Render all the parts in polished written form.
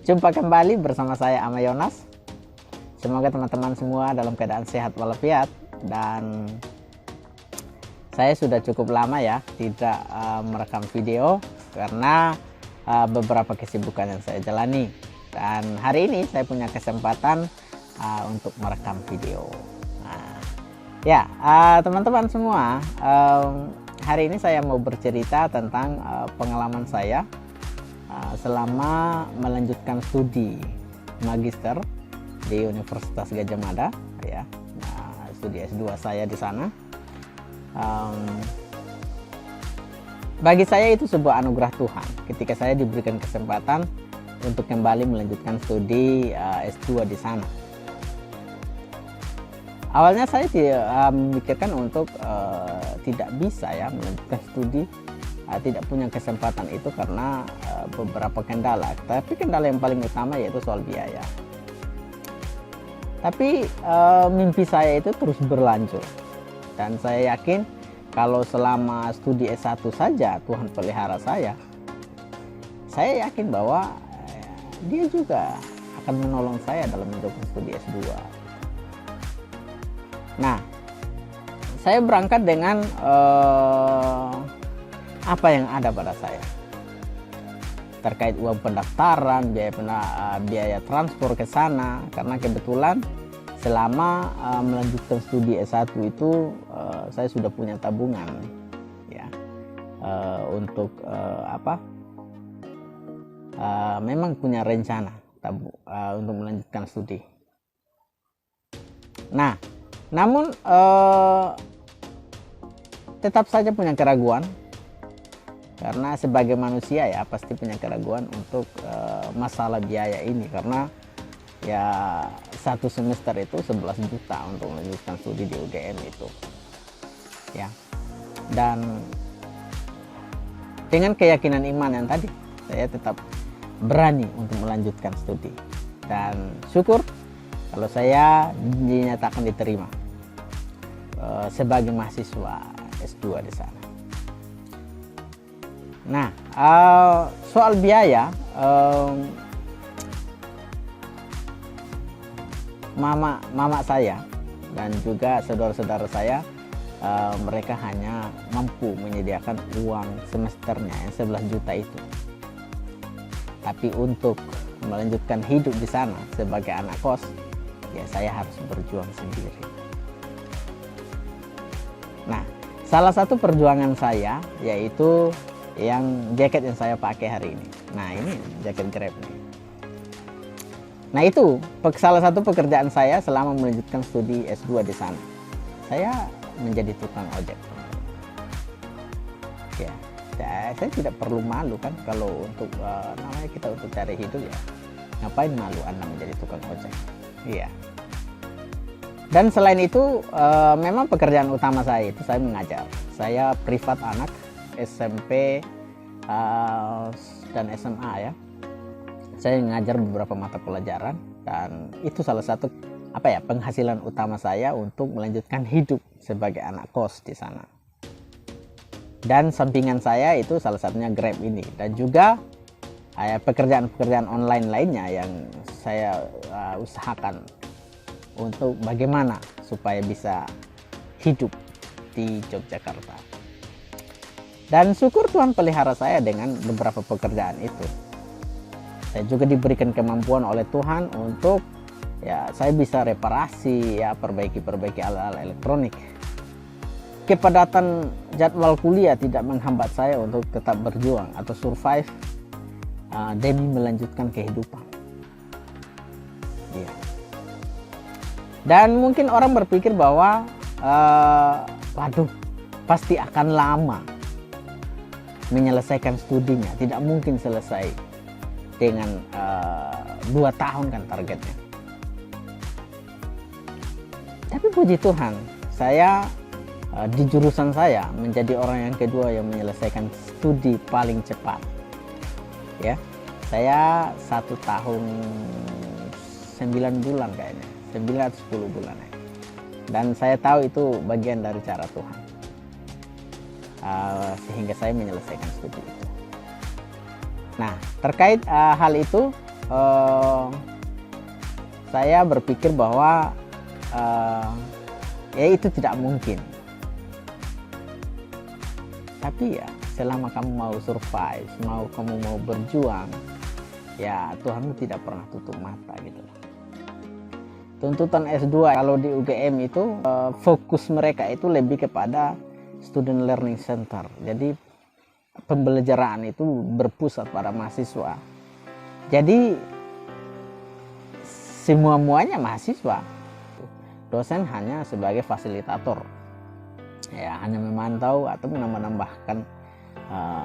Jumpa kembali bersama saya Ama Yonas. Semoga teman-teman semua dalam keadaan sehat walafiat. Dan saya sudah cukup lama ya tidak merekam video karena beberapa kesibukan yang saya jalani. Dan hari ini saya punya kesempatan untuk merekam video. Teman-teman semua, hari ini saya mau bercerita tentang pengalaman saya selama melanjutkan studi magister di Universitas Gadjah Mada, ya. Studi S2 saya di sana. Bagi saya itu sebuah anugerah Tuhan ketika saya diberikan kesempatan untuk kembali melanjutkan studi S2 di sana. Awalnya saya memikirkan untuk tidak bisa ya melanjutkan studi, tidak punya kesempatan itu karena beberapa kendala. Tapi kendala yang paling utama yaitu soal biaya. Tapi mimpi saya itu terus berlanjut, dan saya yakin kalau selama studi S1 saja Tuhan pelihara saya yakin bahwa Dia juga akan menolong saya dalam menjalankan studi S2. Nah, saya berangkat dengan apa yang ada pada saya terkait uang pendaftaran, biaya transport ke sana, karena kebetulan selama melanjutkan studi S1 itu saya sudah punya tabungan ya, untuk memang punya rencana untuk melanjutkan studi. Nah, namun tetap saja punya keraguan, karena sebagai manusia ya pasti punya keraguan untuk masalah biaya ini, karena ya satu semester itu 11 juta untuk melanjutkan studi di UGM itu ya. Dan dengan keyakinan iman yang tadi, saya tetap berani untuk melanjutkan studi, dan syukur kalau saya dinyatakan diterima sebagai mahasiswa S2 di sana. Nah, soal biaya, mama saya dan juga saudara-saudara saya, mereka hanya mampu menyediakan uang semesternya yang 11 juta itu. Tapi untuk melanjutkan hidup di sana sebagai anak kos, ya saya harus berjuang sendiri. Nah, salah satu perjuangan saya yaitu yang jaket yang saya pakai hari ini. Nah, ini jaket Grab nih. Nah, itu salah satu pekerjaan saya selama melanjutkan studi S2 di sana. Saya menjadi tukang ojek. Ya, saya tidak perlu malu kan kalau untuk namanya kita untuk cari hidup ya. Ngapain malu Anda menjadi tukang ojek? Iya. Dan selain itu memang pekerjaan utama saya itu saya mengajar. Saya privat anak SMP dan SMA ya. Saya mengajar beberapa mata pelajaran, dan itu salah satu penghasilan utama saya untuk melanjutkan hidup sebagai anak kos di sana. Dan sampingan saya itu salah satunya Grab ini, dan juga pekerjaan-pekerjaan online lainnya yang saya usahakan untuk bagaimana supaya bisa hidup di Yogyakarta. Dan syukur Tuhan pelihara saya dengan beberapa pekerjaan itu. Saya juga diberikan kemampuan oleh Tuhan untuk ya saya bisa reparasi ya, perbaiki alat-alat elektronik. Kepadatan jadwal kuliah tidak menghambat saya untuk tetap berjuang atau survive demi melanjutkan kehidupan. Ya. Dan mungkin orang berpikir bahwa waduh, pasti akan lama menyelesaikan studinya, tidak mungkin selesai dengan 2 tahun kan targetnya. Tapi puji Tuhan, saya di jurusan saya menjadi orang yang kedua yang menyelesaikan studi paling cepat. Ya, saya 1 tahun 9 bulan kayaknya, 9 atau 10 bulan ya. Dan saya tahu itu bagian dari cara Tuhan, sehingga saya menyelesaikan studi itu. Nah, terkait hal itu, eh, saya berpikir bahwa ya itu tidak mungkin. Tapi ya selama kamu mau survive, kamu mau berjuang, ya Tuhan tidak pernah tutup mata gitu. Tuntutan S2 kalau di UGM itu fokus mereka itu lebih kepada student learning center. Jadi pembelajaran itu berpusat pada mahasiswa. Jadi semua-muanya mahasiswa. Dosen hanya sebagai fasilitator. Ya, hanya memantau atau menambahkan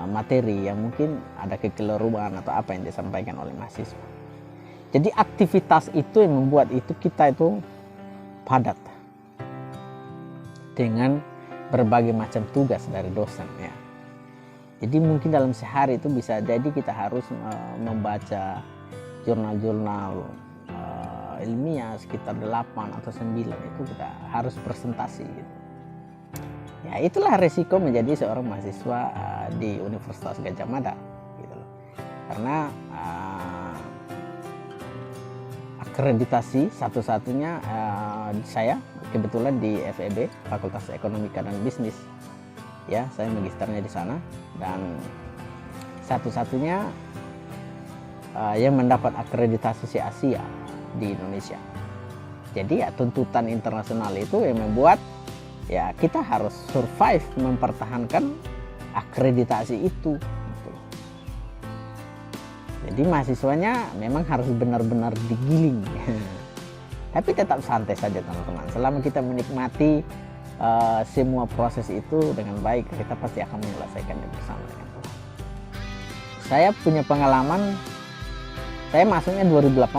materi yang mungkin ada kekeliruan atau apa yang disampaikan oleh mahasiswa. Jadi aktivitas itu yang membuat kita itu padat dengan berbagai macam tugas dari dosen ya. Jadi mungkin dalam sehari itu bisa jadi kita harus membaca jurnal-jurnal ilmiah sekitar 8 atau 9, itu kita harus presentasi gitu. Ya itulah resiko menjadi seorang mahasiswa di Universitas Gadjah Mada gitu loh. Karena akreditasi satu-satunya saya kebetulan di FEB, Fakultas Ekonomika dan Bisnis. Ya, saya magisternya di sana, dan satu-satunya yang mendapat akreditasi se Asia di Indonesia. Jadi ya tuntutan internasional itu yang membuat ya kita harus survive mempertahankan akreditasi itu. Jadi mahasiswanya memang harus benar-benar digiling. Tapi tetap santai saja teman-teman. Selama kita menikmati semua proses itu dengan baik, kita pasti akan menyelesaikannya bersama dengan Tuhan. Saya punya pengalaman, saya masuknya 2018.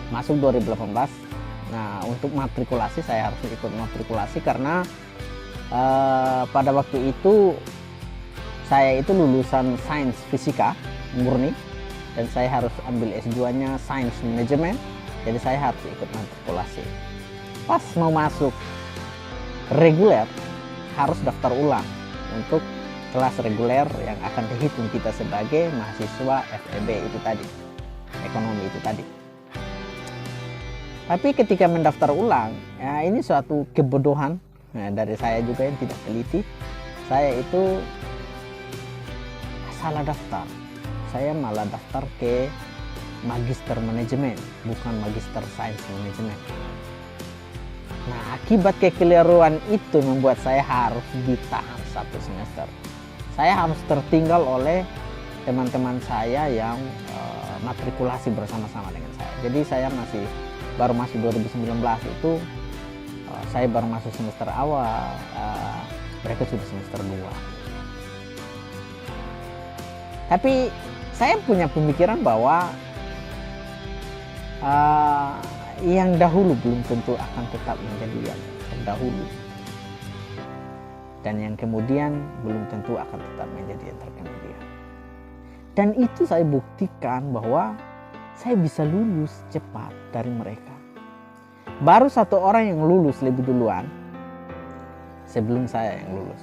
Masuk 2018. Nah, untuk matrikulasi saya harus ikut matrikulasi karena pada waktu itu saya itu lulusan sains fisika murni dan saya harus ambil S2-nya sains manajemen. Jadi saya harus ikut matrikulasi. Pas mau masuk reguler harus daftar ulang untuk kelas reguler yang akan dihitung kita sebagai mahasiswa FEB itu tadi, ekonomi itu tadi. Tapi ketika mendaftar ulang, ya ini suatu kebodohan dari saya juga yang tidak teliti. Saya itu salah daftar. Saya malah daftar ke magister manajemen, bukan magister sains manajemen. Nah, akibat kekeliruan itu membuat saya harus ditahan 1 semester. Saya harus tertinggal oleh teman-teman saya yang matrikulasi bersama-sama dengan saya. Jadi saya baru masuk 2019 itu, saya baru masuk semester awal, mereka sudah semester 2. Tapi saya punya pemikiran bahwa yang dahulu belum tentu akan tetap menjadi yang terdahulu, dan yang kemudian belum tentu akan tetap menjadi yang terkemudian. Dan itu saya buktikan bahwa saya bisa lulus cepat dari mereka. Baru 1 orang yang lulus lebih duluan sebelum saya yang lulus.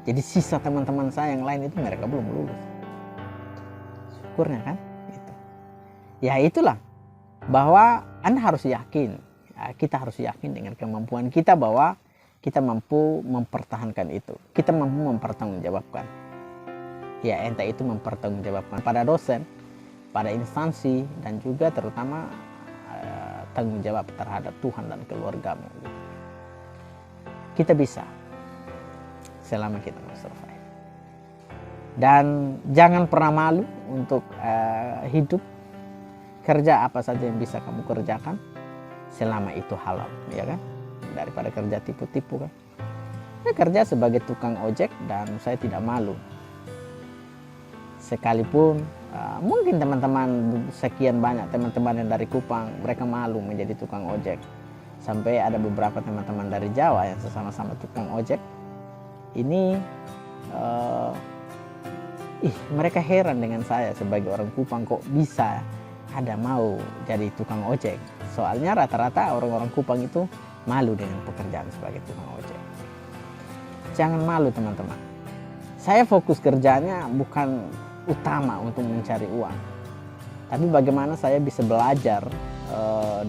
Jadi sisa teman-teman saya yang lain itu mereka belum lulus. Syukurnya kan itu. Ya itulah, bahwa Anda harus yakin, ya, kita harus yakin dengan kemampuan kita bahwa kita mampu mempertahankan itu. Kita mampu mempertanggungjawabkan. Ya, entah itu mempertanggungjawabkan pada dosen, pada instansi, dan juga terutama tanggung jawab terhadap Tuhan dan keluargamu. Kita bisa selama kita mau survive. Dan jangan pernah malu untuk hidup. Kerja apa saja yang bisa kamu kerjakan selama itu halal, ya kan? Daripada kerja tipu-tipu kan. Saya kerja sebagai tukang ojek dan saya tidak malu. Sekalipun mungkin teman-teman sekian banyak teman-teman yang dari Kupang, mereka malu menjadi tukang ojek. Sampai ada beberapa teman-teman dari Jawa yang sesama-sama tukang ojek. Ini mereka heran dengan saya sebagai orang Kupang, kok bisa ada mau jadi tukang ojek. Soalnya rata-rata orang-orang Kupang itu malu dengan pekerjaan sebagai tukang ojek. Jangan malu teman-teman. Saya fokus kerjanya bukan utama untuk mencari uang. tapi bagaimana saya bisa belajar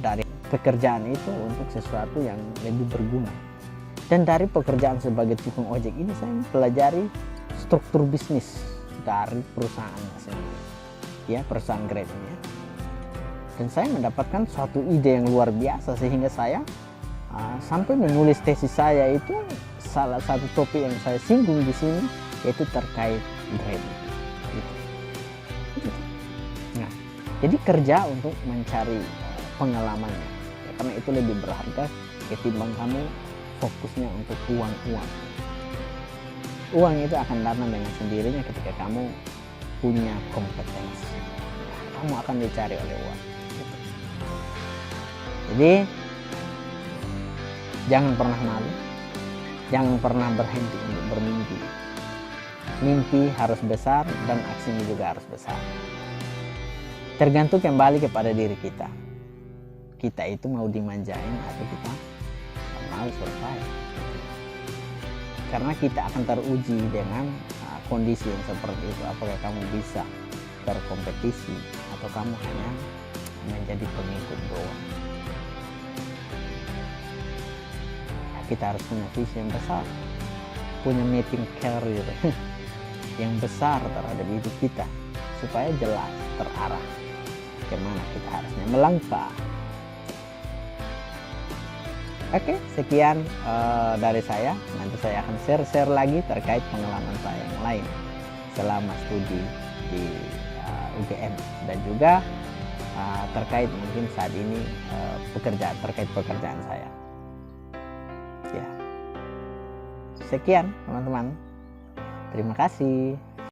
dari pekerjaan itu untuk sesuatu yang lebih berguna. Dan dari pekerjaan sebagai tukang ojek ini saya mempelajari struktur bisnis dari perusahaannya sendiri, ya, perusahaan Grab ini, ya. Dan saya mendapatkan suatu ide yang luar biasa sehingga saya sampai menulis tesis saya itu salah satu topik yang saya singgung di sini yaitu terkait Grab. Gitu. Nah, jadi kerja untuk mencari pengalamannya, ya, karena itu lebih berharga ketimbang kamu fokusnya untuk uang. Uang itu akan datang dengan sendirinya ketika kamu punya kompetensi. Nah, kamu akan dicari oleh uang. Gitu. Jadi jangan pernah malu, jangan pernah berhenti untuk bermimpi. Mimpi harus besar dan aksinya juga harus besar. Tergantung kembali kepada diri kita. Kita itu mau dimanjain atau kita mau survive. Karena kita akan teruji dengan kondisi yang seperti itu. Apakah kamu bisa berkompetisi atau kamu hanya menjadi pengikut doang. Kita harus punya visi yang besar, punya mapping career yang besar terhadap hidup kita supaya jelas terarah kemana kita harusnya melangkah. Oke, sekian dari saya. Nanti saya akan share lagi terkait pengalaman saya yang lain selama studi di UGM dan juga terkait mungkin saat ini terkait pekerjaan saya. Ya, sekian teman-teman. Terima kasih.